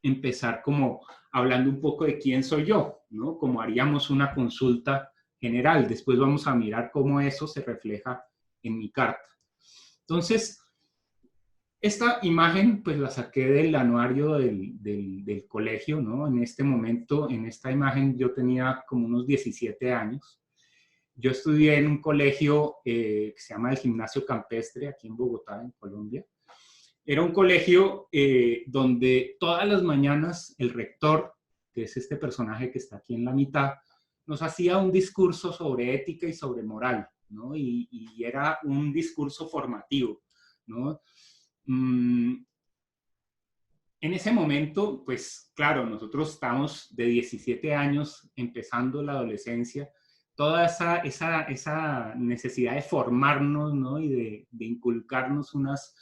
empezar como hablando un poco de quién soy yo, ¿no? Como haríamos una consulta general. Después vamos a mirar cómo eso se refleja en mi carta. Entonces, esta imagen pues la saqué del anuario del colegio, ¿no? En este momento, en esta imagen yo tenía como unos 17 años. Yo estudié en un colegio que se llama el Gimnasio Campestre, aquí en Bogotá, en Colombia. Era un colegio donde todas las mañanas el rector, que es este personaje que está aquí en la mitad, nos hacía un discurso sobre ética y sobre moral, ¿no? Y era un discurso formativo, ¿no? En ese momento, pues claro, nosotros estamos de 17 años empezando la adolescencia, toda esa necesidad de formarnos, ¿no? Y de inculcarnos unos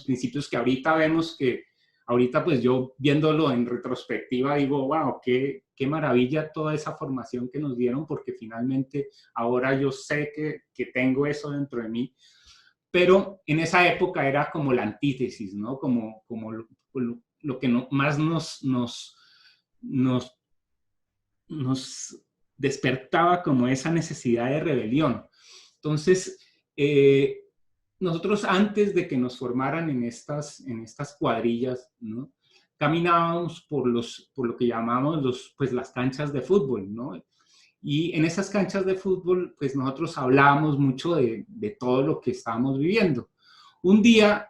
principios que ahorita vemos que, ahorita pues yo viéndolo en retrospectiva digo, wow, qué maravilla toda esa formación que nos dieron, porque finalmente ahora yo sé que tengo eso dentro de mí, pero en esa época era como la antítesis, ¿no? Como lo que más nos despertaba como esa necesidad de rebelión. Entonces, nosotros antes de que nos formaran en estas cuadrillas, ¿no? Caminábamos por lo que llamamos pues las canchas de fútbol, ¿no? Y en esas canchas de fútbol, pues nosotros hablábamos mucho de todo lo que estábamos viviendo. Un día,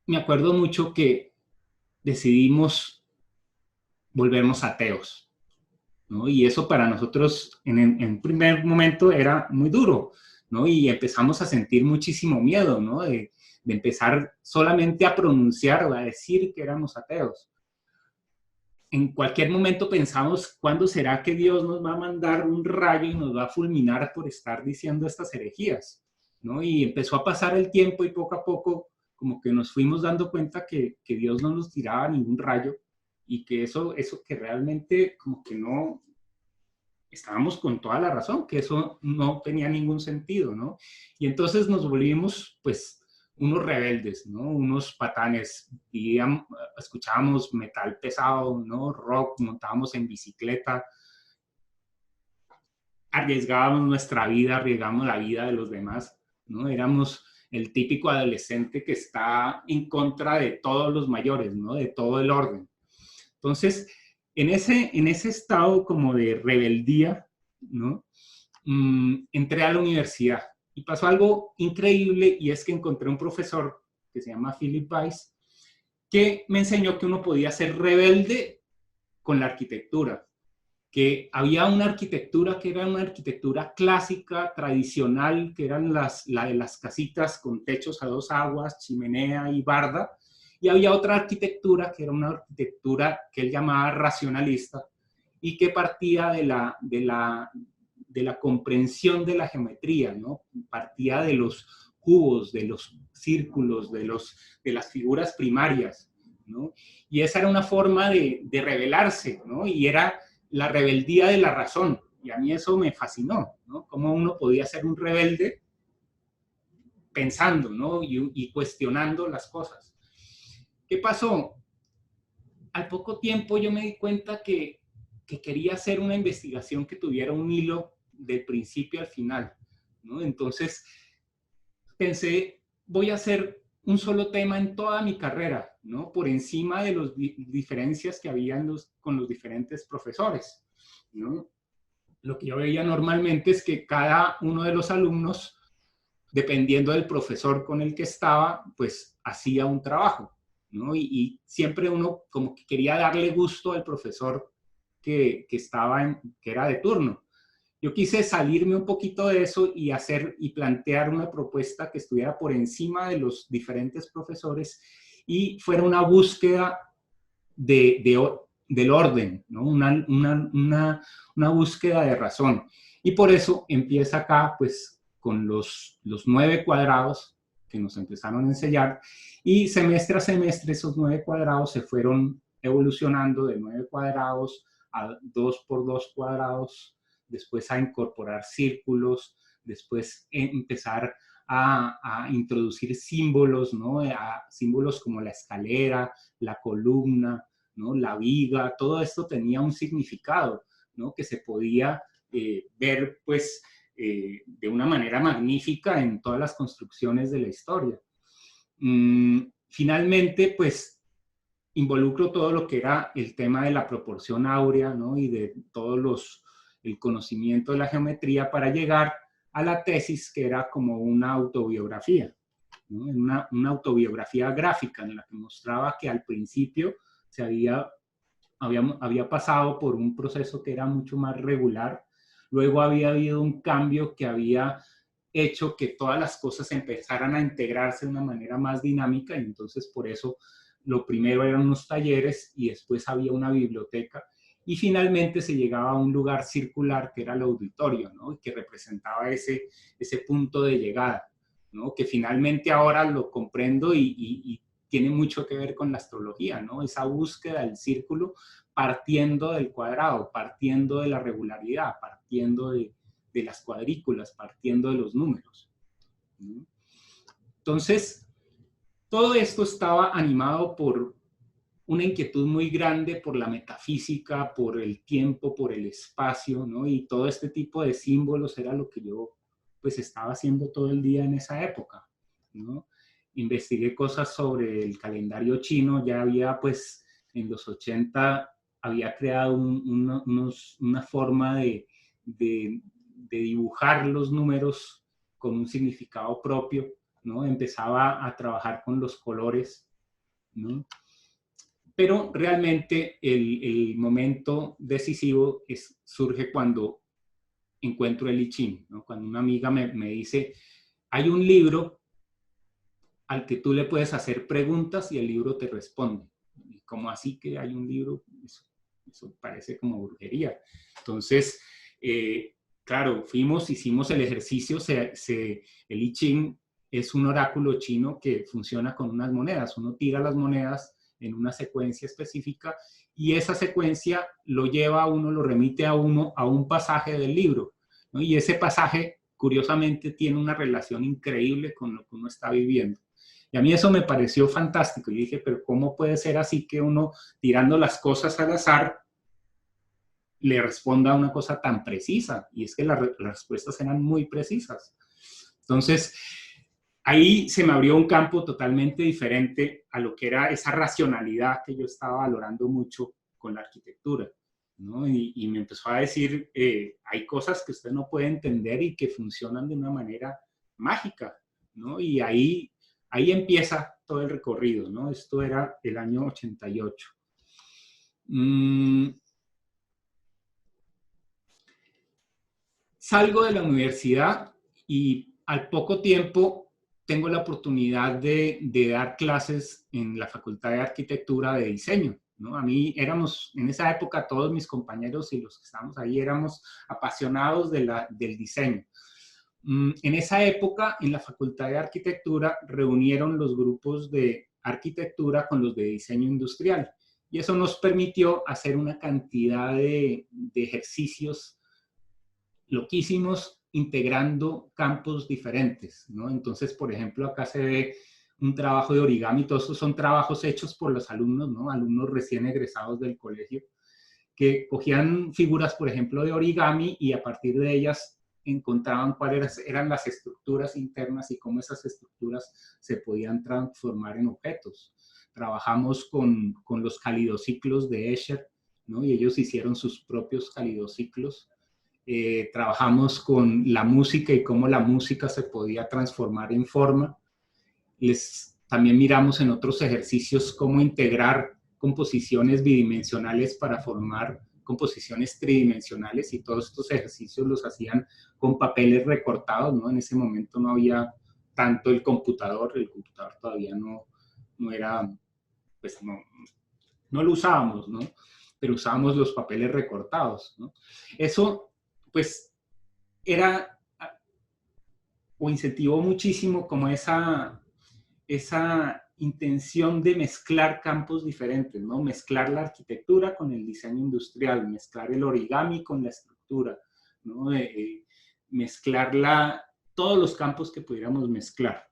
me acuerdo mucho que decidimos volvernos ateos, ¿no? Y eso para nosotros en primer momento era muy duro, ¿no? Y empezamos a sentir muchísimo miedo, ¿no? De empezar solamente a pronunciar o a decir que éramos ateos. En cualquier momento pensamos, ¿cuándo será que Dios nos va a mandar un rayo y nos va a fulminar por estar diciendo estas herejías? ¿No? Y empezó a pasar el tiempo y poco a poco como que nos fuimos dando cuenta que Dios no nos tiraba ningún rayo y que eso que realmente como que no, estábamos con toda la razón, que eso no tenía ningún sentido, ¿no? Y entonces nos volvimos, pues, unos rebeldes, ¿no? Unos patanes, escuchábamos metal pesado, ¿no? Rock, montábamos en bicicleta, arriesgábamos nuestra vida, arriesgábamos la vida de los demás, ¿no? Éramos el típico adolescente que está en contra de todos los mayores, ¿no? De todo el orden. Entonces, en ese estado como de rebeldía, ¿no? Entré a la universidad y pasó algo increíble, y es que encontré un profesor que se llama Philip Weiss, que me enseñó que uno podía ser rebelde con la arquitectura, que había una arquitectura que era una arquitectura clásica, tradicional, que eran la de las casitas con techos a dos aguas, chimenea y barda, y había otra arquitectura que era una arquitectura que él llamaba racionalista y que partía de la comprensión de la geometría, ¿no? Partía de los cubos, de los círculos, de las figuras primarias, ¿no? Y esa era una forma de rebelarse, ¿no? Y era la rebeldía de la razón. Y a mí eso me fascinó, ¿no? Cómo uno podía ser un rebelde pensando, ¿no? Y cuestionando las cosas. ¿Qué pasó? Al poco tiempo yo me di cuenta que quería hacer una investigación que tuviera un hilo del principio al final, ¿no? Entonces pensé, voy a hacer un solo tema en toda mi carrera, ¿no? Por encima de las diferencias que había con los diferentes profesores, ¿no? Lo que yo veía normalmente es que cada uno de los alumnos, dependiendo del profesor con el que estaba, pues hacía un trabajo, ¿no? Y siempre uno como que quería darle gusto al profesor que era de turno. Yo quise salirme un poquito de eso y hacer y plantear una propuesta que estuviera por encima de los diferentes profesores y fuera una búsqueda del orden, ¿no? Una búsqueda de razón. Y por eso empieza acá, pues, con los 9 cuadrados que nos empezaron a enseñar, y semestre a semestre esos 9 cuadrados se fueron evolucionando de 9 cuadrados a 2 por 2 cuadrados, después a incorporar círculos, después empezar a introducir símbolos, ¿no? Símbolos como la escalera, la columna, ¿no? La viga, todo esto tenía un significado, ¿no? Que se podía ver, pues, de una manera magnífica en todas las construcciones de la historia. Finalmente, pues, involucro todo lo que era el tema de la proporción áurea, ¿no? Y de el conocimiento de la geometría para llegar a la tesis, que era como una autobiografía, ¿no? Una autobiografía gráfica en la que mostraba que al principio se había pasado por un proceso que era mucho más regular, luego había habido un cambio que había hecho que todas las cosas empezaran a integrarse de una manera más dinámica, y entonces por eso lo primero eran unos talleres y después había una biblioteca, y finalmente se llegaba a un lugar circular que era el auditorio, ¿no? Y que representaba ese punto de llegada, ¿no? Que finalmente ahora lo comprendo y tiene mucho que ver con la astrología, ¿no? Esa búsqueda del círculo partiendo del cuadrado, partiendo de la regularidad, partiendo de las cuadrículas, partiendo de los números, ¿no? Entonces, todo esto estaba animado por una inquietud muy grande por la metafísica, por el tiempo, por el espacio, ¿no? Y todo este tipo de símbolos era lo que yo, pues, estaba haciendo todo el día en esa época, ¿no? Investigué cosas sobre el calendario chino, ya había, pues, en los 80, había creado una forma de dibujar los números con un significado propio, ¿no? Empezaba a trabajar con los colores, ¿no? Pero realmente el momento decisivo surge cuando encuentro el I Ching, ¿no? Cuando una amiga me dice, hay un libro al que tú le puedes hacer preguntas y el libro te responde. ¿Y cómo así que hay un libro? Eso parece como brujería. Entonces, claro, hicimos el ejercicio, el I Ching es un oráculo chino que funciona con unas monedas. Uno tira las monedas en una secuencia específica y esa secuencia lo lleva a uno, lo remite a uno a un pasaje del libro, ¿no? Y ese pasaje, curiosamente, tiene una relación increíble con lo que uno está viviendo. Y a mí eso me pareció fantástico. Y dije, pero ¿cómo puede ser así que uno, tirando las cosas al azar, le responda a una cosa tan precisa? Y es que las respuestas eran muy precisas. Entonces, ahí se me abrió un campo totalmente diferente a lo que era esa racionalidad que yo estaba valorando mucho con la arquitectura, ¿no? Y me empezó a decir, hay cosas que usted no puede entender y que funcionan de una manera mágica, ¿no? Y ahí empieza todo el recorrido, ¿no? Esto era el año 88. Salgo de la universidad y al poco tiempo tengo la oportunidad de dar clases en la Facultad de Arquitectura de Diseño, ¿no? A mí en esa época, todos mis compañeros y los que estábamos ahí éramos apasionados del diseño. En esa época, en la Facultad de Arquitectura, reunieron los grupos de arquitectura con los de diseño industrial. Y eso nos permitió hacer una cantidad de ejercicios loquísimos integrando campos diferentes, ¿no? Entonces, por ejemplo, acá se ve un trabajo de origami. Todos estos son trabajos hechos por los alumnos, ¿no? Alumnos recién egresados del colegio, que cogían figuras, por ejemplo, de origami y a partir de ellas encontraban cuáles eran las estructuras internas y cómo esas estructuras se podían transformar en objetos. Trabajamos con los calidociclos de Escher, ¿no? Y ellos hicieron sus propios calidociclos. Trabajamos con la música y cómo la música se podía transformar en forma. También miramos en otros ejercicios cómo integrar composiciones bidimensionales para formar composiciones tridimensionales, y todos estos ejercicios los hacían con papeles recortados, ¿no? En ese momento no había tanto el computador todavía no era, pues no lo usábamos, ¿no? Pero usábamos los papeles recortados, ¿no? Eso, pues, era o incentivó muchísimo como esa intención de mezclar campos diferentes, ¿no? Mezclar la arquitectura con el diseño industrial, mezclar el origami con la estructura, ¿no? Mezclar todos los campos que pudiéramos mezclar.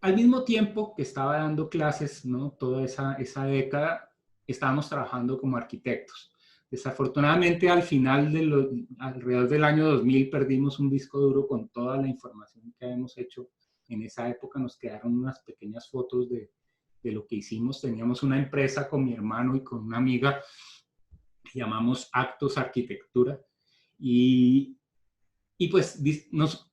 al mismo tiempo que estaba dando clases, ¿no? Toda esa década, estábamos trabajando como arquitectos. Desafortunadamente, alrededor del año 2000, perdimos un disco duro con toda la información que habíamos hecho en esa época. Nos quedaron unas pequeñas fotos de lo que hicimos. Teníamos una empresa con mi hermano y con una amiga que llamamos Actos Arquitectura. Y pues nos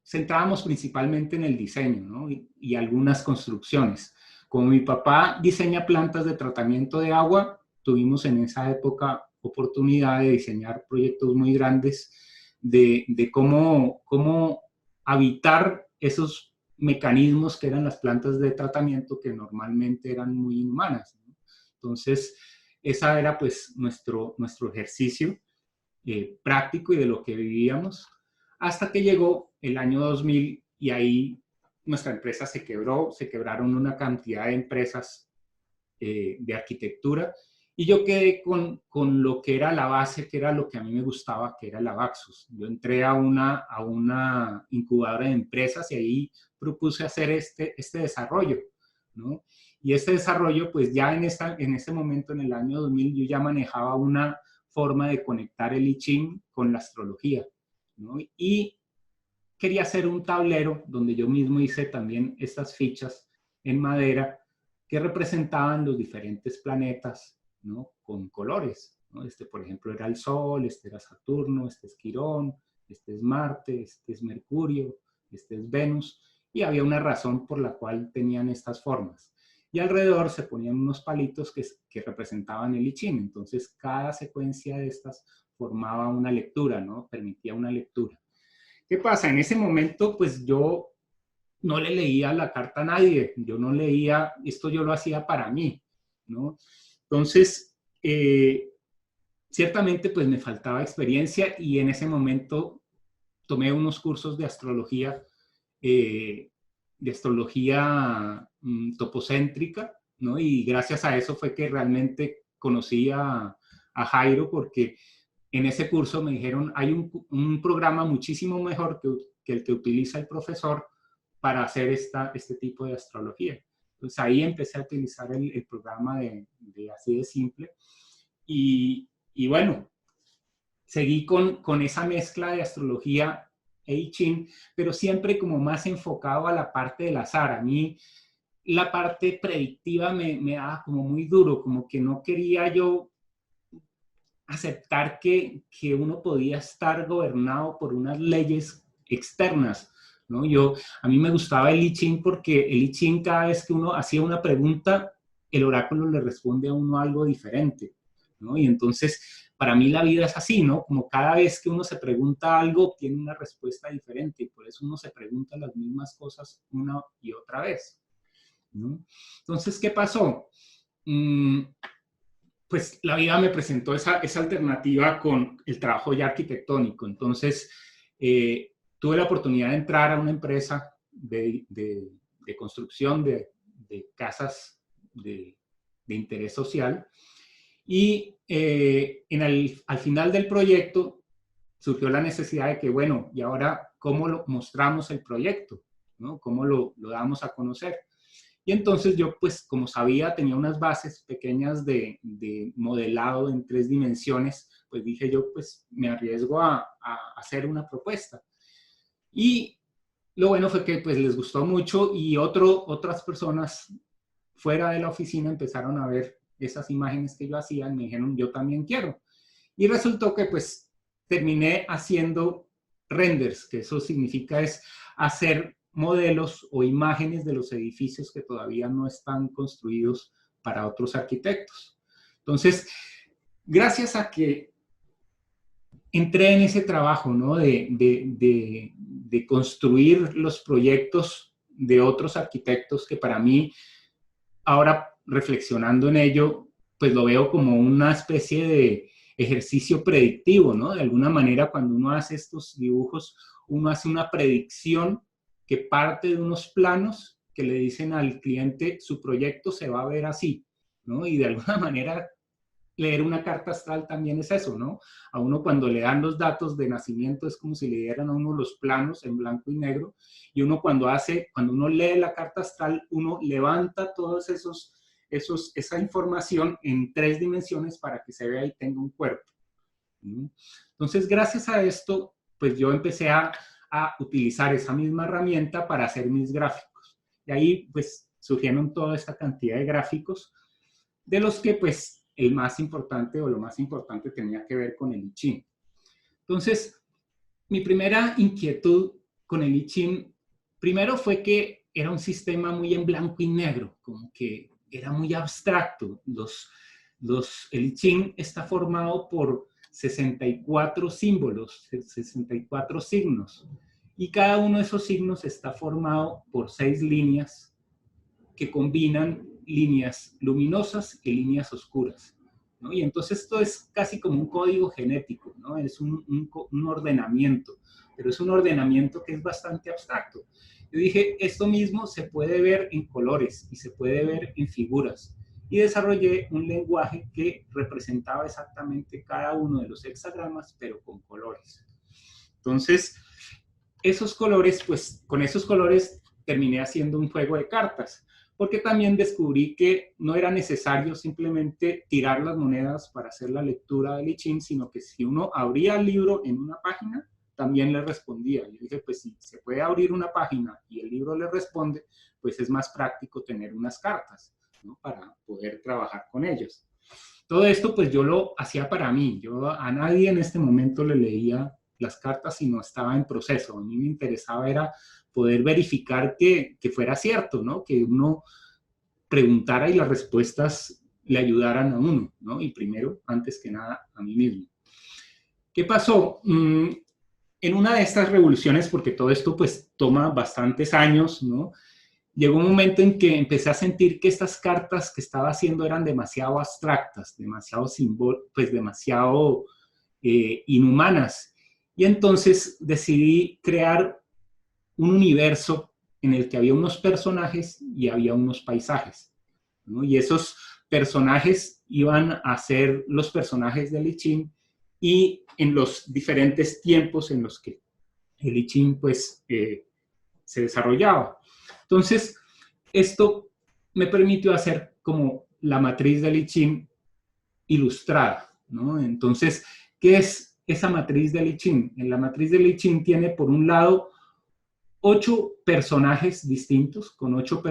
centrábamos principalmente en el diseño, ¿no? y algunas construcciones. Como mi papá diseña plantas de tratamiento de agua, tuvimos en esa época oportunidad de diseñar proyectos muy grandes de cómo habitar esos mecanismos que eran las plantas de tratamiento que normalmente eran muy inhumanas, ¿no? Entonces, esa era pues nuestro ejercicio práctico y de lo que vivíamos, hasta que llegó el año 2000 y ahí nuestra empresa se quebró, se quebraron una cantidad de empresas de arquitectura y yo quedé con lo que era la base, que era lo que a mí me gustaba, que era la Avaxus. Yo entré a una incubadora de empresas y ahí propuse hacer este desarrollo, ¿no? Y este desarrollo, pues ya en ese momento, en el año 2000, yo ya manejaba una forma de conectar el I Ching con la astrología, ¿no? Y quería hacer un tablero donde yo mismo hice también estas fichas en madera que representaban los diferentes planetas, ¿no? Con colores, ¿no? Este, por ejemplo, era el Sol, este era Saturno, este es Quirón, este es Marte, este es Mercurio, este es Venus, y había una razón por la cual tenían estas formas. Y alrededor se ponían unos palitos que representaban el I Ching. Entonces, cada secuencia de estas formaba una lectura, ¿no? Permitía una lectura. ¿Qué pasa? En ese momento, pues yo no le leía la carta a nadie, yo no leía, esto yo lo hacía para mí, ¿no? Entonces, ciertamente, pues me faltaba experiencia y en ese momento tomé unos cursos de astrología topocéntrica, ¿no? Y gracias a eso fue que realmente conocí a Jairo, porque en ese curso me dijeron, hay un programa muchísimo mejor que el que utiliza el profesor para hacer este tipo de astrología. Entonces ahí empecé a utilizar el programa así de simple. Y bueno, seguí con esa mezcla de astrología e I Ching, pero siempre como más enfocado a la parte del azar. A mí la parte predictiva me daba como muy duro, como que no quería yo aceptar que uno podía estar gobernado por unas leyes externas, ¿no? A mí me gustaba el I Ching porque el I Ching, cada vez que uno hacía una pregunta, el oráculo le responde a uno algo diferente, ¿no? Y entonces, para mí la vida es así, ¿no? Como cada vez que uno se pregunta algo, tiene una respuesta diferente, y por eso uno se pregunta las mismas cosas una y otra vez, ¿no? Entonces, ¿qué pasó? Pues la vida me presentó esa alternativa con el trabajo ya arquitectónico. Entonces, tuve la oportunidad de entrar a una empresa de construcción de casas de interés social. Y al final del proyecto surgió la necesidad de que, bueno, ¿y ahora cómo mostramos el proyecto? ¿No? ¿Cómo lo damos a conocer? Y entonces yo, pues, como sabía, tenía unas bases pequeñas de modelado en 3 dimensiones, pues dije yo, pues, me arriesgo a hacer una propuesta. Y lo bueno fue que, pues, les gustó mucho y otras personas fuera de la oficina empezaron a ver esas imágenes que yo hacía y me dijeron, yo también quiero. Y resultó que, pues, terminé haciendo renders, que eso significa es hacer modelos o imágenes de los edificios que todavía no están construidos para otros arquitectos. Entonces, gracias a que entré en ese trabajo, ¿no? de construir los proyectos de otros arquitectos, que para mí, ahora reflexionando en ello, pues lo veo como una especie de ejercicio predictivo, ¿no? De alguna manera, cuando uno hace estos dibujos, uno hace una predicción que parte de unos planos que le dicen al cliente, su proyecto se va a ver así, ¿no? Y de alguna manera leer una carta astral también es eso, ¿no? A uno cuando le dan los datos de nacimiento es como si le dieran a uno los planos en blanco y negro, y uno cuando uno lee la carta astral, uno levanta todos esa información en 3 dimensiones para que se vea y tenga un cuerpo, ¿no? Entonces, gracias a esto, pues yo empecé a utilizar esa misma herramienta para hacer mis gráficos. Y ahí, pues, surgieron toda esta cantidad de gráficos, de los que, pues, el más importante o lo más importante tenía que ver con el I Ching. Entonces, mi primera inquietud con el I Ching, primero fue que era un sistema muy en blanco y negro, como que era muy abstracto. El I Ching está formado por 64 símbolos, 64 signos, y cada uno de esos signos está formado por 6 líneas que combinan líneas luminosas y líneas oscuras, ¿no? Y entonces esto es casi como un código genético, ¿no? Es un ordenamiento, pero es un ordenamiento que es bastante abstracto. Yo dije, esto mismo se puede ver en colores y se puede ver en figuras. Y desarrollé un lenguaje que representaba exactamente cada uno de los hexagramas, pero con colores. Entonces, esos colores, pues con esos colores terminé haciendo un juego de cartas, porque también descubrí que no era necesario simplemente tirar las monedas para hacer la lectura del I Ching, sino que si uno abría el libro en una página, también le respondía. Yo dije, pues si se puede abrir una página y el libro le responde, pues es más práctico tener unas cartas, ¿no? Para poder trabajar con ellos. Todo esto, pues yo lo hacía para mí. Yo a nadie en este momento le leía las cartas, sino estaba en proceso. A mí me interesaba era poder verificar que fuera cierto, ¿no? Que uno preguntara y las respuestas le ayudaran a uno, ¿no? Y primero, antes que nada, a mí mismo. ¿Qué pasó? En una de estas revoluciones, porque todo esto pues toma bastantes años, ¿no? Llegó un momento en que empecé a sentir que estas cartas que estaba haciendo eran demasiado abstractas, demasiado inhumanas. Y entonces decidí crear un universo en el que había unos personajes y había unos paisajes, ¿no? Y esos personajes iban a ser los personajes del I Ching, y en los diferentes tiempos en los que el I Ching pues, se desarrollaba. Entonces, esto me permitió hacer como la matriz del I Ching ilustrada, ¿no? Entonces, ¿qué es esa matriz del I Ching? En la matriz del I Ching tiene, por un lado, 8 personajes distintos, con 8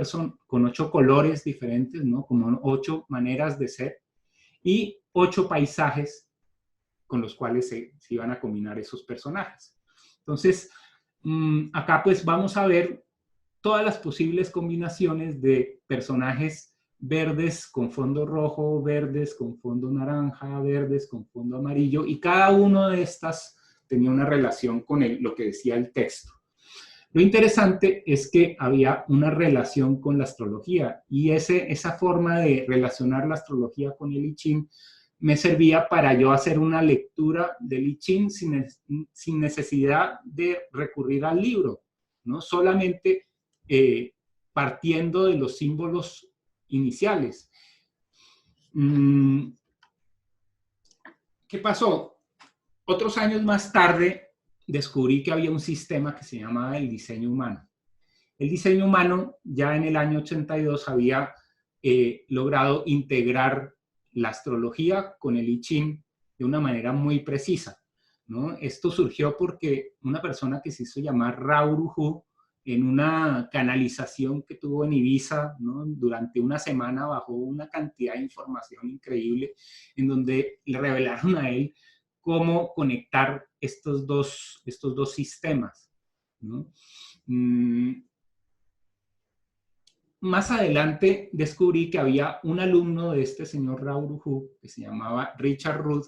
colores diferentes, ¿no? Como 8 maneras de ser, y 8 paisajes con los cuales se iban a combinar esos personajes. Entonces, acá pues vamos a ver todas las posibles combinaciones de personajes verdes con fondo rojo, verdes con fondo naranja, verdes con fondo amarillo, y cada una de estas tenía una relación con lo que decía el texto. Lo interesante es que había una relación con la astrología, y esa forma de relacionar la astrología con el I Ching me servía para yo hacer una lectura del I Ching sin necesidad de recurrir al libro, ¿no? Solamente partiendo de los símbolos iniciales. ¿Qué pasó? Otros años más tarde descubrí que había un sistema que se llamaba el diseño humano. El diseño humano ya en el año 82 había logrado integrar la astrología con el I Ching de una manera muy precisa, ¿no? Esto surgió porque una persona que se hizo llamar Raoul Hu, en una canalización que tuvo en Ibiza, ¿no? Durante una semana bajó una cantidad de información increíble, en donde le revelaron a él cómo conectar estos dos sistemas, ¿no? Más adelante descubrí que había un alumno de este señor Raoul Hu, que se llamaba Richard Rudd,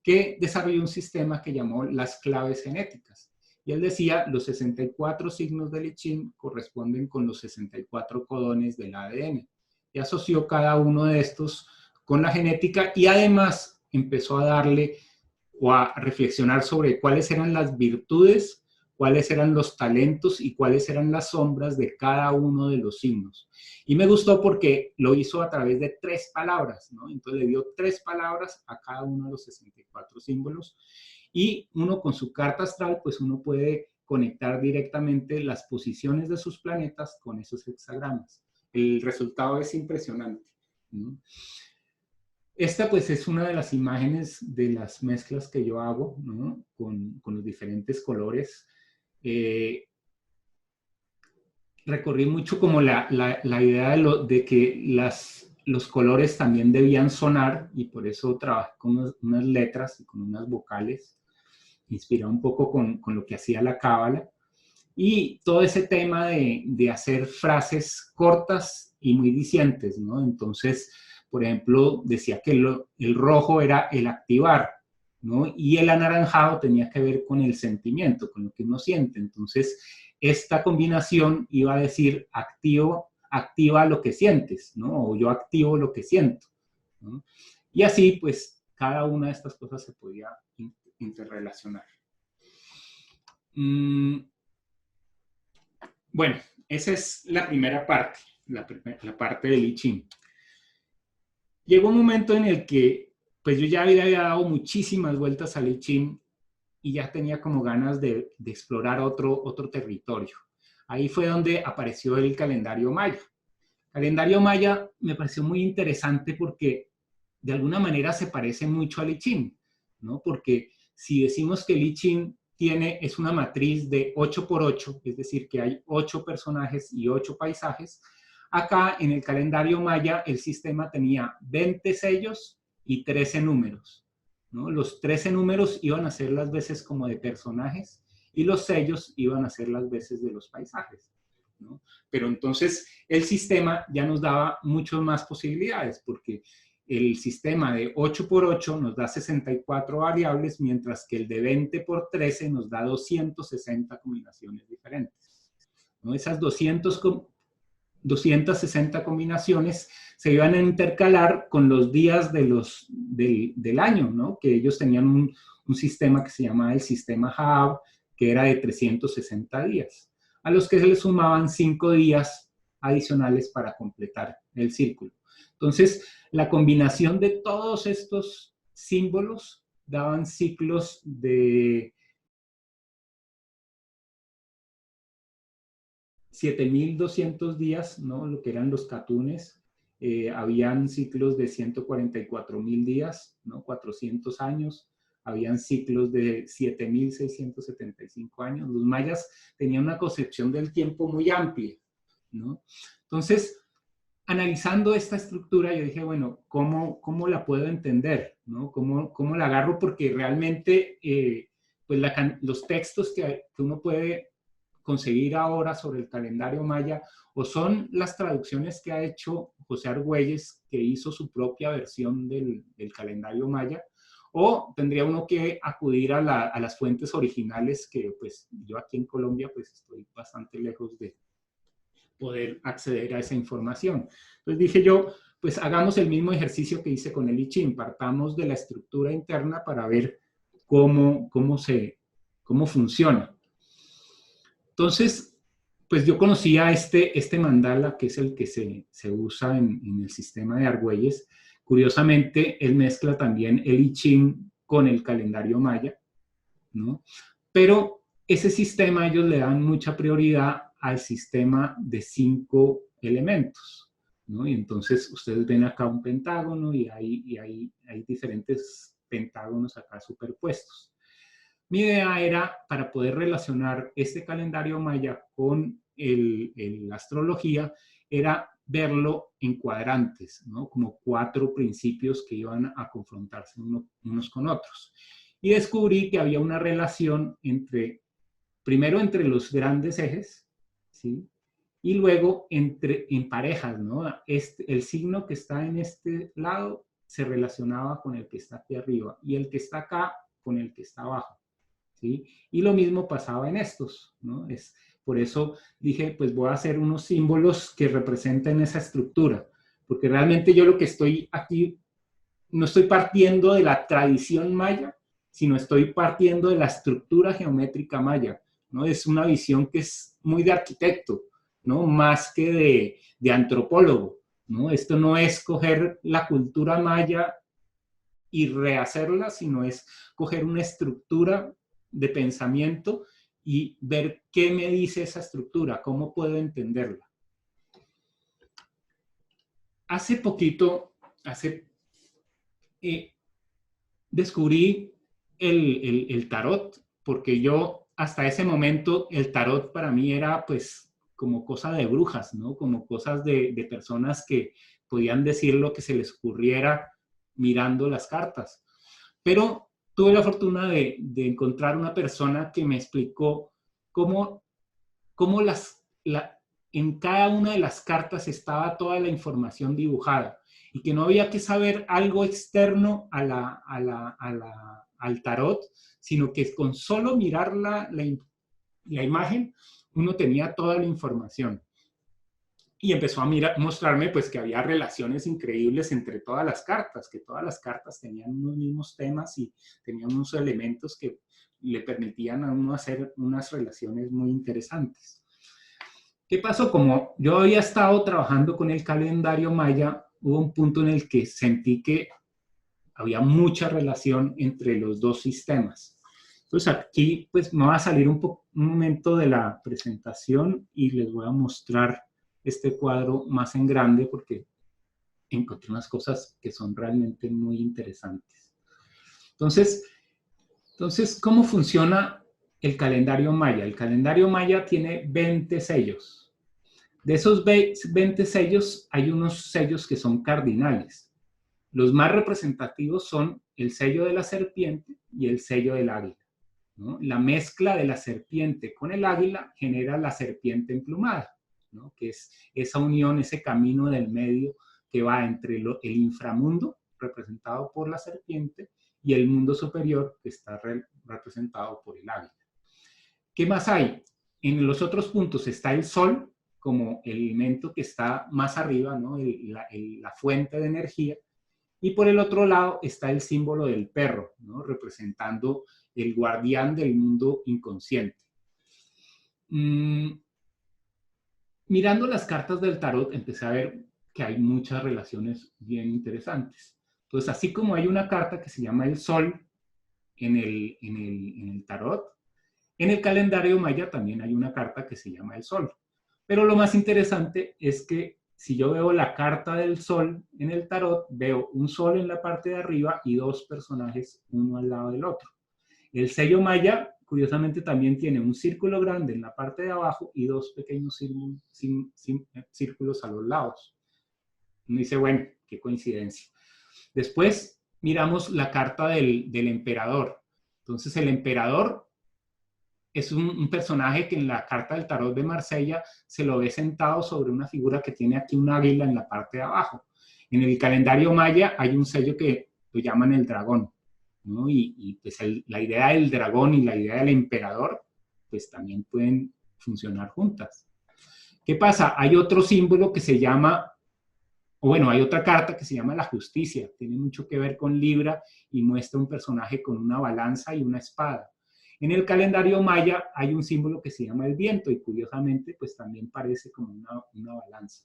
que desarrolló un sistema que llamó las claves genéticas. Y él decía, los 64 signos del I Ching corresponden con los 64 codones del ADN. Y asoció cada uno de estos con la genética, y además empezó a darle o a reflexionar sobre cuáles eran las virtudes cuáles eran los talentos y cuáles eran las sombras de cada uno de los signos. Y me gustó porque lo hizo a través de 3 palabras, ¿no? Entonces le dio 3 palabras a cada uno de los 64 símbolos, y uno con su carta astral, pues uno puede conectar directamente las posiciones de sus planetas con esos hexagramas. El resultado es impresionante, ¿no? Esta pues es una de las imágenes de las mezclas que yo hago, ¿no? Con los diferentes colores. Recorrí mucho como la idea de que los colores también debían sonar, y por eso trabajé con unas letras y con unas vocales, inspirado un poco con lo que hacía la cábala. Y todo ese tema de hacer frases cortas y muy dicientes, ¿no? Entonces, por ejemplo, decía que el rojo era el activar, ¿no? Y el anaranjado tenía que ver con el sentimiento, con lo que uno siente. Entonces, esta combinación iba a decir activa lo que sientes, ¿no? O yo activo lo que siento, ¿no? Y así, pues, cada una de estas cosas se podía interrelacionar. Bueno, esa es la primera parte, la parte del I Ching. Llegó un momento en el que pues yo ya había dado muchísimas vueltas al I Ching y ya tenía como ganas de explorar otro territorio. Ahí fue donde apareció el calendario maya. El calendario maya me pareció muy interesante porque de alguna manera se parece mucho al I Ching, ¿no? Porque si decimos que el I Ching es una matriz de 8×8, es decir, que hay 8 personajes y 8 paisajes, acá en el calendario maya el sistema tenía 20 sellos y 13 números, ¿no? Los 13 números iban a ser las veces como de personajes y los sellos iban a ser las veces de los paisajes, ¿no? Pero entonces el sistema ya nos daba muchas más posibilidades, porque el sistema de 8×8 nos da 64 variables, mientras que el de 20×13 nos da 260 combinaciones diferentes, ¿no? Esas 260 combinaciones se iban a intercalar con los días del año, ¿no? Que ellos tenían un sistema que se llamaba el sistema Haab, que era de 360 días, a los que se le sumaban 5 días adicionales para completar el círculo. Entonces, la combinación de todos estos símbolos daban ciclos de 7,200 días, ¿no? Lo que eran los catunes. Habían ciclos de 144,000 días, ¿no? 400 años. Habían ciclos de 7,675 años. Los mayas tenían una concepción del tiempo muy amplia, ¿no? Entonces, analizando esta estructura, yo dije, bueno, ¿cómo la puedo entender? ¿No? ¿Cómo la agarro? Porque realmente, pues los textos que uno puede conseguir ahora sobre el calendario maya, o son las traducciones que ha hecho José Argüelles, que hizo su propia versión del calendario maya, o tendría uno que acudir a las fuentes originales, que pues yo aquí en Colombia pues estoy bastante lejos de poder acceder a esa información. Entonces dije yo, pues hagamos el mismo ejercicio que hice con el I Ching, partamos de la estructura interna para ver cómo funciona. Entonces, pues yo conocía este mandala, que es el que se usa en el sistema de Argüelles. Curiosamente, él mezcla también el I Ching con el calendario maya, ¿no? Pero ese sistema ellos le dan mucha prioridad al sistema de 5 elementos, ¿no? Y entonces ustedes ven acá un pentágono y hay diferentes pentágonos acá superpuestos. Mi idea era, para poder relacionar este calendario maya con la astrología, era verlo en cuadrantes, ¿no? Como 4 principios que iban a confrontarse unos con otros. Y descubrí que había una relación primero entre los grandes ejes, ¿sí? Y luego en parejas, ¿no? El signo que está en este lado se relacionaba con el que está aquí arriba y el que está acá con el que está abajo, ¿sí? Y lo mismo pasaba en estos, ¿no? Por eso dije, pues voy a hacer unos símbolos que representen esa estructura, porque realmente yo lo que estoy aquí, no estoy partiendo de la tradición maya, sino estoy partiendo de la estructura geométrica maya. ¿no? Es una visión que es muy de arquitecto, ¿no? Más que de antropólogo, ¿no? Esto no es coger la cultura maya y rehacerla, sino es coger una estructura de pensamiento y ver qué me dice esa estructura, cómo puedo entenderla. Hace poquito, descubrí el tarot, porque yo hasta ese momento el tarot para mí era pues como cosa de brujas, ¿no? Como cosas de personas que podían decir lo que se les ocurriera mirando las cartas. Pero tuve la fortuna de encontrar una persona que me explicó cómo en cada una de las cartas estaba toda la información dibujada y que no había que saber algo externo al tarot, sino que con solo mirar la imagen uno tenía toda la información. Y empezó a mostrarme pues que había relaciones increíbles entre todas las cartas, que todas las cartas tenían unos mismos temas y tenían unos elementos que le permitían a uno hacer unas relaciones muy interesantes. ¿Qué pasó? Como yo había estado trabajando con el calendario maya, hubo un punto en el que sentí que había mucha relación entre los dos sistemas. Entonces aquí pues me va a salir un momento de la presentación y les voy a mostrar este cuadro más en grande porque encontré unas cosas que son realmente muy interesantes. Entonces ¿cómo funciona el calendario maya? El calendario maya tiene 20 sellos. De esos 20 sellos, hay unos sellos que son cardinales. Los más representativos son el sello de la serpiente y el sello del águila, ¿no? La mezcla de la serpiente con el águila genera la serpiente emplumada, ¿no? Que es esa unión, ese camino del medio que va entre el inframundo, representado por la serpiente, y el mundo superior, que está representado por el águila. ¿Qué más hay? En los otros puntos está el sol como el elemento que está más arriba, ¿no? La fuente de energía. Y por el otro lado está el símbolo del perro, ¿no? Representando el guardián del mundo inconsciente. Mirando las cartas del tarot, empecé a ver que hay muchas relaciones bien interesantes. Entonces, así como hay una carta que se llama el sol en el tarot, en el calendario maya también hay una carta que se llama el sol. Pero lo más interesante es que si yo veo la carta del sol en el tarot, veo un sol en la parte de arriba y dos personajes uno al lado del otro. El sello maya, curiosamente, también tiene un círculo grande en la parte de abajo y dos pequeños círculos a los lados. Uno dice, bueno, qué coincidencia. Después miramos la carta del emperador. Entonces, el emperador es un personaje que en la carta del tarot de Marsella se lo ve sentado sobre una figura que tiene aquí un águila en la parte de abajo. En el calendario maya hay un sello que lo llaman el dragón, ¿no? Y pues la idea del dragón y la idea del emperador pues también pueden funcionar juntas. ¿Qué pasa? Hay otro símbolo que se llama, o bueno, hay otra carta que se llama la justicia. Tiene mucho que ver con Libra y muestra un personaje con una balanza y una espada. En el calendario maya hay un símbolo que se llama el viento y curiosamente pues también parece como una balanza.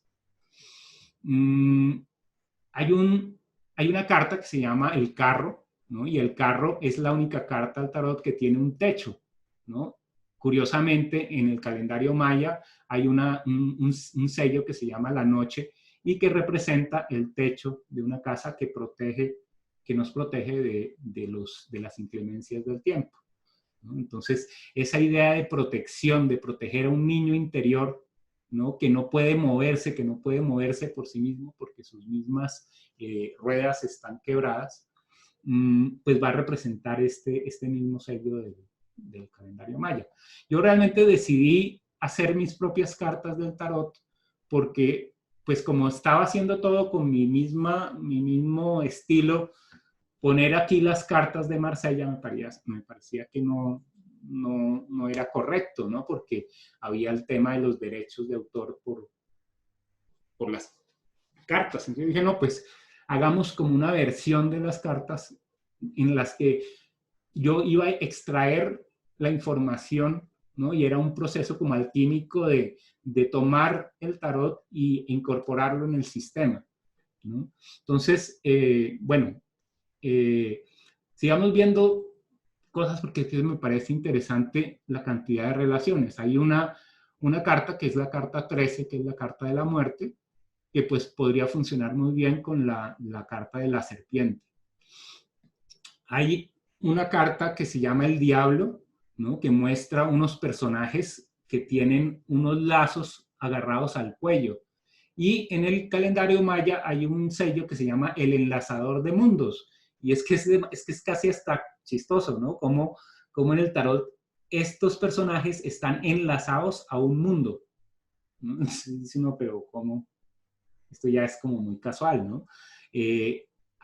Hay una carta que se llama el carro, ¿no? Y el carro es la única carta al tarot que tiene un techo, ¿no? Curiosamente en el calendario maya hay un sello que se llama la noche y que representa el techo de una casa que nos protege de las inclemencias del tiempo, ¿no? Entonces, esa idea de protección, de proteger a un niño interior, ¿no? Que no puede moverse por sí mismo porque sus mismas ruedas están quebradas, pues va a representar este mismo sello del calendario maya. Yo realmente decidí hacer mis propias cartas del tarot porque, pues como estaba haciendo todo con mi mismo estilo, poner aquí las cartas de Marsella me parecía que no era correcto, ¿no? Porque había el tema de los derechos de autor por las cartas. Entonces dije, no, pues hagamos como una versión de las cartas en las que yo iba a extraer la información ¿no? Y era un proceso como alquímico de tomar el tarot e incorporarlo en el sistema, ¿no? Entonces, bueno, sigamos viendo cosas porque me parece interesante la cantidad de relaciones. Hay una carta que es la carta 13, que es la carta de la muerte, que pues podría funcionar muy bien con la carta de la serpiente. Hay una carta que se llama el diablo, ¿no? Que muestra unos personajes que tienen unos lazos agarrados al cuello. Y en el calendario maya hay un sello que se llama el enlazador de mundos. Y es que es casi hasta chistoso, ¿no? Como en el tarot estos personajes están enlazados a un mundo, ¿no? Dice uno, pero ¿cómo? Esto ya es como muy casual, ¿no?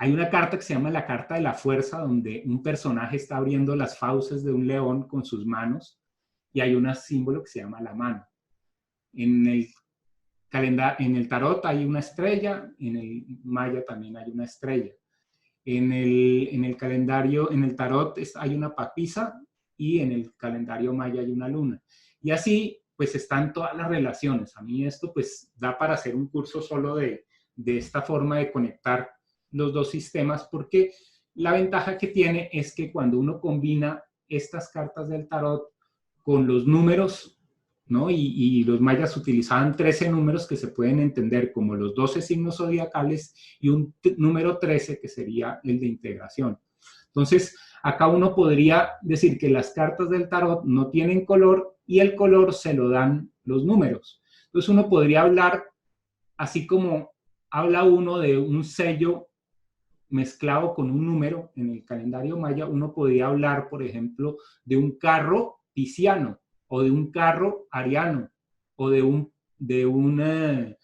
Hay una carta que se llama la carta de la fuerza, donde un personaje está abriendo las fauces de un león con sus manos, y hay un símbolo que se llama la mano. En el tarot hay una estrella, en el maya también hay una estrella. En el calendario, en el tarot hay una papisa, y en el calendario maya hay una luna. Y así, pues están todas las relaciones. A mí esto pues da para hacer un curso solo de esta forma de conectar los dos sistemas, porque la ventaja que tiene es que cuando uno combina estas cartas del tarot con los números, ¿no? Y los mayas utilizaban 13 números que se pueden entender como los 12 signos zodiacales y un número 13 que sería el de integración. Entonces, acá uno podría decir que las cartas del tarot no tienen color y el color se lo dan los números. Entonces, uno podría hablar, así como habla uno de un sello mezclado con un número en el calendario maya, uno podría hablar, por ejemplo, de un carro pisciano, o de un carro ariano, o de una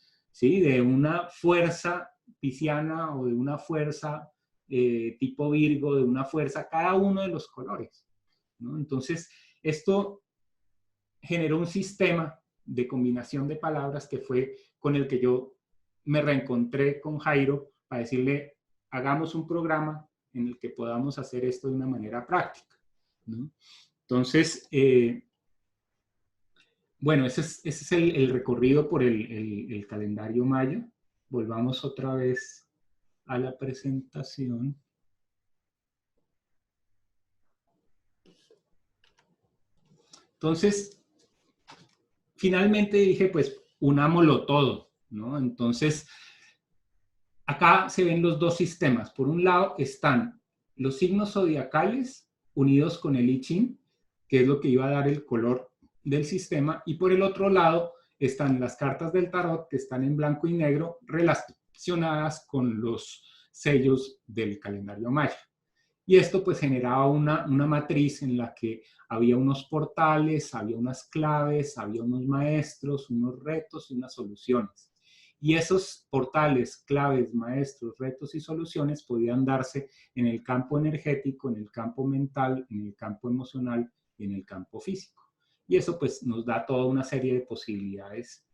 fuerza pisciana, o de una fuerza tipo Virgo, de una fuerza, cada uno de los colores, ¿no? Entonces, esto generó un sistema de combinación de palabras que fue con el que yo me reencontré con Jairo para decirle, hagamos un programa en el que podamos hacer esto de una manera práctica, ¿no? Entonces, bueno, ese es el recorrido por el calendario maya. Volvamos otra vez a la presentación. Entonces, finalmente dije, pues, unámoslo todo, ¿no? Entonces, acá se ven los dos sistemas. Por un lado están los signos zodiacales unidos con el I Ching, que es lo que iba a dar el color del sistema, y por el otro lado están las cartas del tarot que están en blanco y negro relacionadas con los sellos del calendario maya. Y esto pues generaba una matriz en la que había unos portales, había unas claves, había unos maestros, unos retos y unas soluciones. Y esos portales, claves, maestros, retos y soluciones podían darse en el campo energético, en el campo mental, en el campo emocional y en el campo físico. Y eso pues nos da toda una serie de posibilidades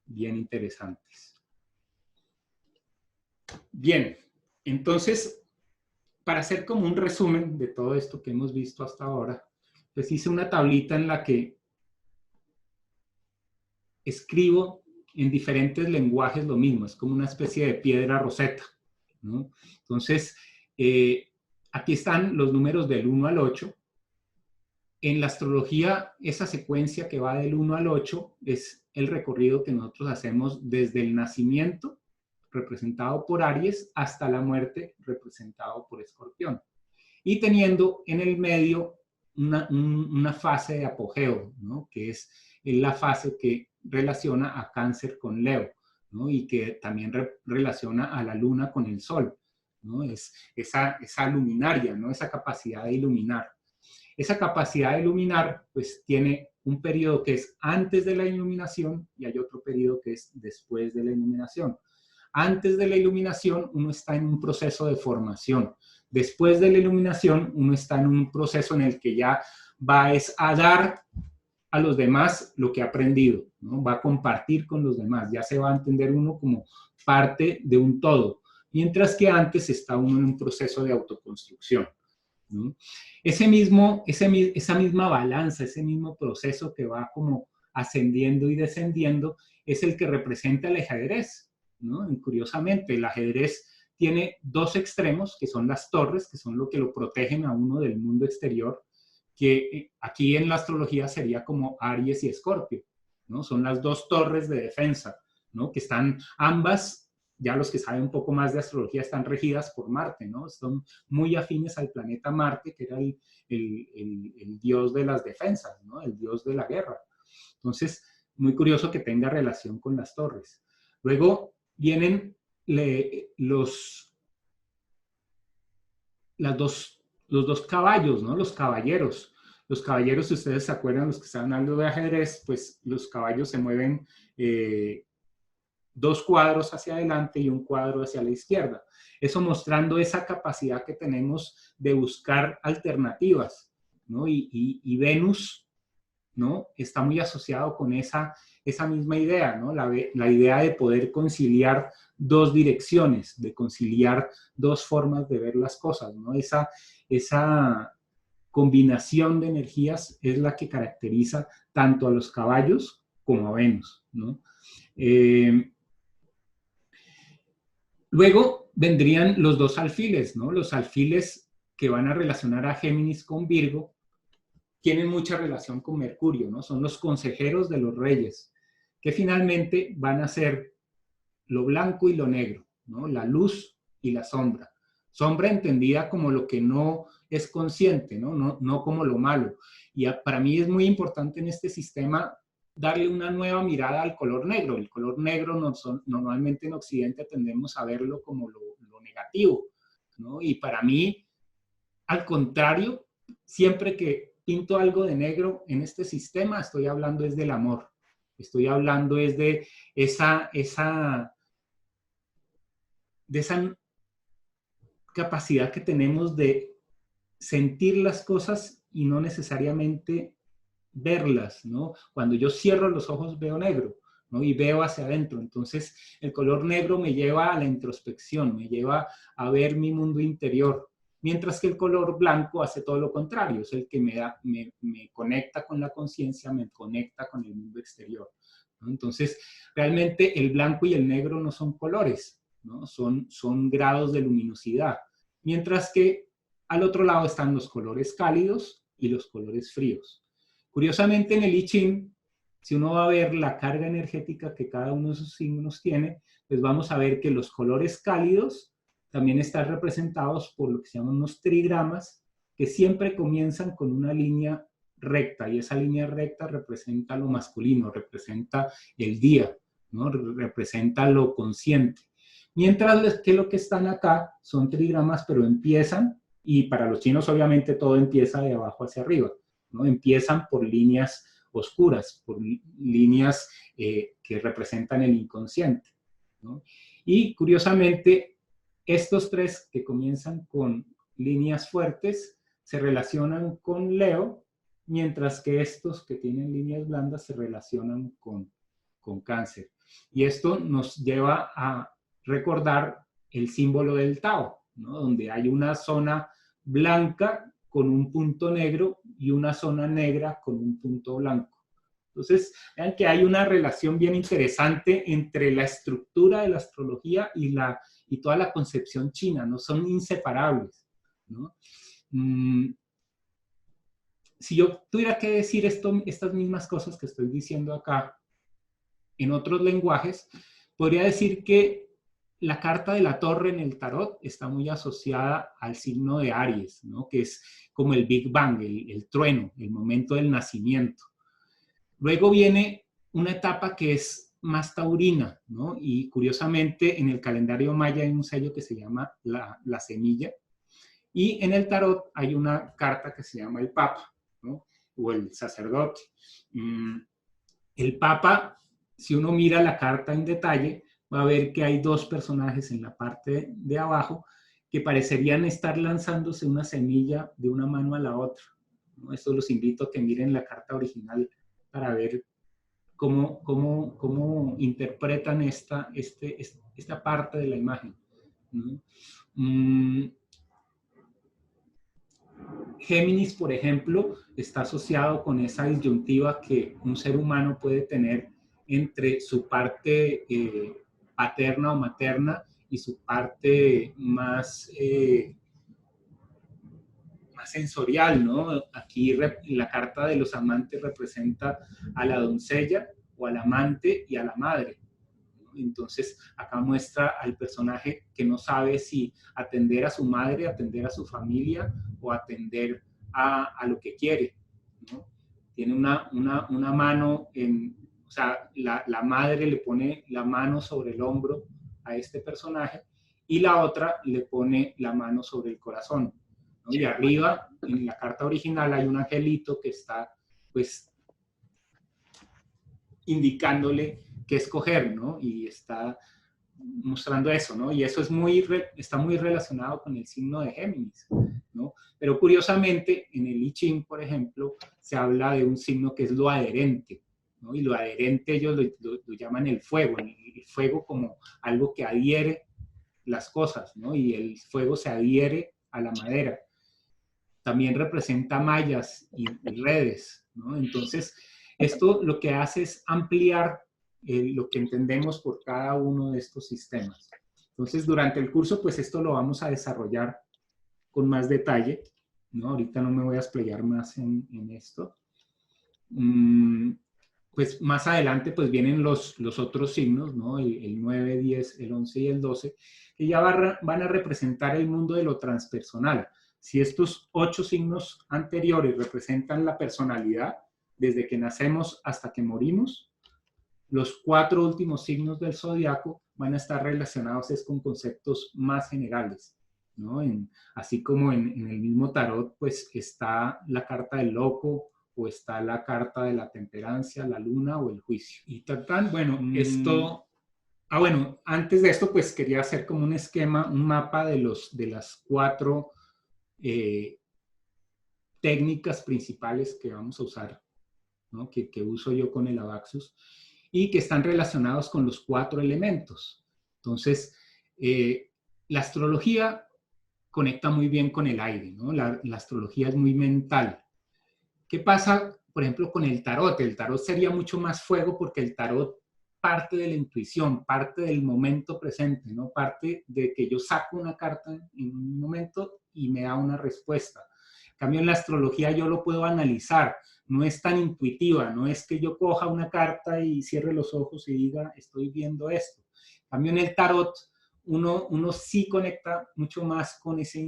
bien interesantes. Bien, entonces, para hacer como un resumen de todo esto que hemos visto hasta ahora, pues hice una tablita en la que escribo en diferentes lenguajes lo mismo, es como una especie de piedra roseta, ¿no? Entonces, aquí están los números del 1 al 8. En la astrología, esa secuencia que va del 1 al 8 es el recorrido que nosotros hacemos desde el nacimiento, representado por Aries, hasta la muerte, representado por Escorpión. Y teniendo en el medio una fase de apogeo, ¿no? Que es la fase que relaciona a Cáncer con Leo, ¿no? Y que también relaciona a la Luna con el Sol, ¿no? Es esa luminaria, ¿no? Esa capacidad de iluminar. Esa capacidad de iluminar, pues tiene un periodo que es antes de la iluminación y hay otro periodo que es después de la iluminación. Antes de la iluminación, uno está en un proceso de formación. Después de la iluminación, uno está en un proceso en el que ya va a dar a los demás lo que ha aprendido, ¿no? Va a compartir con los demás, ya se va a entender uno como parte de un todo, mientras que antes está uno en un proceso de autoconstrucción, ¿no? Esa misma balanza, ese mismo proceso que va como ascendiendo y descendiendo, es el que representa el ajedrez, ¿no? Y curiosamente, el ajedrez tiene dos extremos, que son las torres, que son lo que lo protegen a uno del mundo exterior, que aquí en la astrología sería como Aries y Escorpio, ¿no? Son las dos torres de defensa, ¿no? Que están ambas, ya los que saben un poco más de astrología, están regidas por Marte, ¿no? Son muy afines al planeta Marte, que era el dios de las defensas, ¿no? El dios de la guerra. Entonces, muy curioso que tenga relación con las torres. Luego vienen los dos caballos, ¿no? Los caballeros. Los caballeros, si ustedes se acuerdan, los que estaban hablando de ajedrez, pues los caballos se mueven dos cuadros hacia adelante y un cuadro hacia la izquierda. Eso mostrando esa capacidad que tenemos de buscar alternativas, ¿no? Y Venus, ¿no? Está muy asociado con esa misma idea, ¿no? La idea de poder conciliar dos direcciones, de conciliar dos formas de ver las cosas, ¿no? Esa combinación de energías es la que caracteriza tanto a los caballos como a Venus, ¿no? Luego vendrían los dos alfiles, ¿no? Los alfiles que van a relacionar a Géminis con Virgo tienen mucha relación con Mercurio, ¿no? Son los consejeros de los reyes, que finalmente van a ser lo blanco y lo negro, ¿no? La luz y la sombra. Sombra entendida como lo que no es consciente, ¿no? No como lo malo. Y para mí es muy importante en este sistema darle una nueva mirada al color negro. El color negro normalmente en Occidente tendemos a verlo como lo negativo, ¿no? Y para mí, al contrario, siempre que pinto algo de negro en este sistema, estoy hablando es del amor. Estoy hablando es de esa capacidad que tenemos de sentir las cosas y no necesariamente verlas, ¿no? Cuando yo cierro los ojos veo negro, ¿no? Y veo hacia adentro. Entonces, el color negro me lleva a la introspección, me lleva a ver mi mundo interior, mientras que el color blanco hace todo lo contrario, es el que me conecta con la conciencia, me conecta con el mundo exterior, ¿no? Entonces, realmente el blanco y el negro no son colores, ¿no? Son grados de luminosidad, mientras que al otro lado están los colores cálidos y los colores fríos. Curiosamente, en el I Ching, si uno va a ver la carga energética que cada uno de esos signos tiene, pues vamos a ver que los colores cálidos también están representados por lo que se llaman unos trigramas, que siempre comienzan con una línea recta, y esa línea recta representa lo masculino, representa el día, ¿no? Representa lo consciente. Mientras que lo que están acá son trigramas, pero empiezan, y para los chinos obviamente todo empieza de abajo hacia arriba, ¿no? Empiezan por líneas oscuras, por líneas que representan el inconsciente, ¿no? Y curiosamente, estos tres que comienzan con líneas fuertes se relacionan con Leo, mientras que estos que tienen líneas blandas se relacionan con Cáncer. Y esto nos lleva a recordar el símbolo del Tao, ¿no? Donde hay una zona blanca con un punto negro y una zona negra con un punto blanco. Entonces, vean que hay una relación bien interesante entre la estructura de la astrología y toda la concepción china, ¿no? Son inseparables, ¿no? Si yo tuviera que decir estas mismas cosas que estoy diciendo acá en otros lenguajes, podría decir que la carta de la torre en el tarot está muy asociada al signo de Aries, ¿no? Que es como el Big Bang, el trueno, el momento del nacimiento. Luego viene una etapa que es más taurina, ¿no? Y curiosamente en el calendario maya hay un sello que se llama la semilla, y en el tarot hay una carta que se llama el Papa, ¿no? O el sacerdote. El Papa, si uno mira la carta en detalle, va a ver que hay dos personajes en la parte de abajo que parecerían estar lanzándose una semilla de una mano a la otra, ¿no? Esto los invito a que miren la carta original para ver cómo interpretan esta parte de la imagen, ¿no? Géminis, por ejemplo, está asociado con esa disyuntiva que un ser humano puede tener entre su parte paterna o materna y su parte más sensorial, ¿no? Aquí la carta de los amantes representa a la doncella o al amante y a la madre. Entonces, acá muestra al personaje que no sabe si atender a su madre, atender a su familia o atender a lo que quiere, ¿no? Tiene una mano o sea, la madre le pone la mano sobre el hombro a este personaje y la otra le pone la mano sobre el corazón, ¿no? Y arriba, en la carta original, hay un angelito que está, pues, indicándole qué escoger, ¿no? Y está mostrando eso, ¿no? Y eso es está muy relacionado con el signo de Géminis, ¿no? Pero curiosamente, en el I Ching, por ejemplo, se habla de un signo que es lo adherente, ¿no? Y lo adherente ellos lo llaman el fuego como algo que adhiere las cosas, ¿no? Y el fuego se adhiere a la madera. También representa mallas y redes, ¿no? Entonces, esto lo que hace es ampliar lo que entendemos por cada uno de estos sistemas. Entonces, durante el curso, pues esto lo vamos a desarrollar con más detalle, ¿no? Ahorita no me voy a explayar más en esto. Pues más adelante, pues vienen los otros signos, ¿no? El 9, 10, el 11 y el 12, que ya van a representar el mundo de lo transpersonal. Si estos 8 signos anteriores representan la personalidad, desde que nacemos hasta que morimos, los 4 últimos signos del zodiaco van a estar relacionados con conceptos más generales, ¿no? Así como en el mismo tarot, pues está la carta del loco, o está la carta de la temperancia, la luna o el juicio. Y tan, bueno, esto... bueno, antes de esto, pues quería hacer como un esquema, un mapa de las 4 técnicas principales que vamos a usar, ¿no? que uso yo con el Abaxus, y que están relacionados con los 4 elementos. Entonces, la astrología conecta muy bien con el aire, ¿no? La astrología es muy mental. ¿Qué pasa, por ejemplo, con el tarot? El tarot sería mucho más fuego porque el tarot parte de la intuición, parte del momento presente, ¿no? Parte de que yo saco una carta en un momento y me da una respuesta. En cambio, en la astrología yo lo puedo analizar, no es tan intuitiva, no es que yo coja una carta y cierre los ojos y diga, estoy viendo esto. En cambio, en el tarot, uno sí conecta mucho más con esa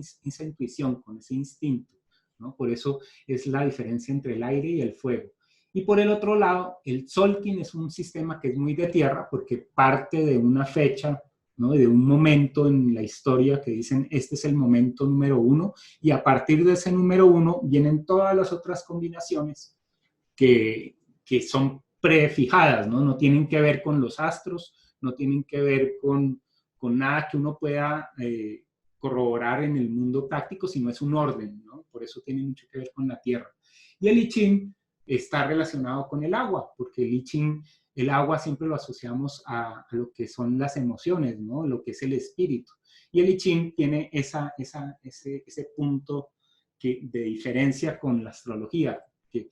intuición, con ese instinto, ¿no? Por eso es la diferencia entre el aire y el fuego. Y por el otro lado, el Tzolk'in es un sistema que es muy de tierra porque parte de una fecha, ¿no? De un momento en la historia que dicen, este es el momento número 1, y a partir de ese número 1 vienen todas las otras combinaciones que son prefijadas, ¿no? No tienen que ver con los astros, no tienen que ver con nada que uno pueda corroborar en el mundo práctico, sino es un orden, ¿no? Por eso tiene mucho que ver con la tierra. Y el I Ching está relacionado con el agua, porque el I Ching, el agua siempre lo asociamos a lo que son las emociones, ¿no? Lo que es el espíritu. Y el I Ching tiene ese punto de diferencia con la astrología, que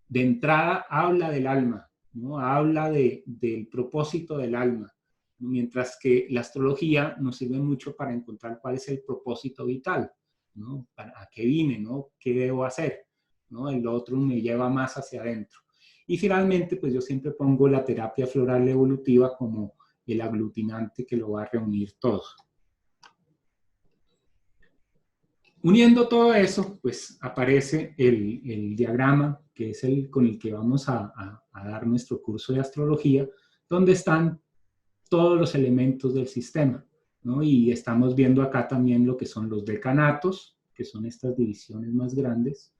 de entrada habla del alma, ¿no? Habla del propósito del alma, ¿no? Mientras que la astrología nos sirve mucho para encontrar cuál es el propósito vital, ¿no? ¿A qué vine, ¿no? ¿Qué debo hacer? ¿No? El otro me lleva más hacia adentro. Y finalmente, pues yo siempre pongo la terapia floral evolutiva como el aglutinante que lo va a reunir todo. Uniendo todo eso, pues aparece el diagrama, que es el con el que vamos a dar nuestro curso de astrología, donde están todos los elementos del sistema, ¿no? Y estamos viendo acá también lo que son los decanatos, que son estas divisiones más grandes,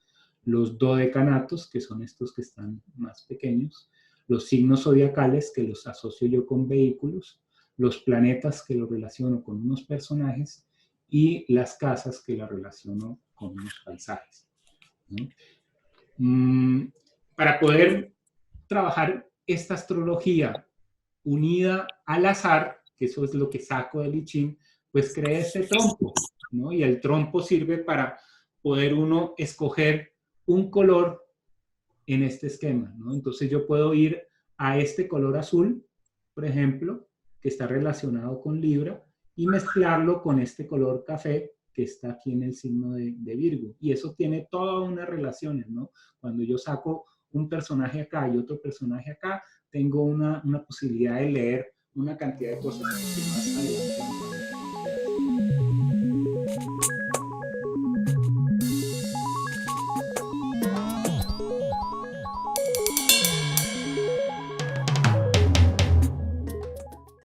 los dodecanatos, que son estos que están más pequeños, los signos zodiacales, que los asocio yo con vehículos, los planetas, que los relaciono con unos personajes, y las casas, que las relaciono con unos paisajes, ¿no? Para poder trabajar esta astrología unida al azar, que eso es lo que saco del I Ching, pues creé este trompo, ¿no? Y el trompo sirve para poder uno escoger un color en este esquema, ¿no? Entonces yo puedo ir a este color azul, por ejemplo, que está relacionado con Libra, y mezclarlo con este color café que está aquí en el signo de Virgo. Y eso tiene todas unas relaciones, ¿no? Cuando yo saco un personaje acá y otro personaje acá, tengo una posibilidad de leer una cantidad de cosas que más adelante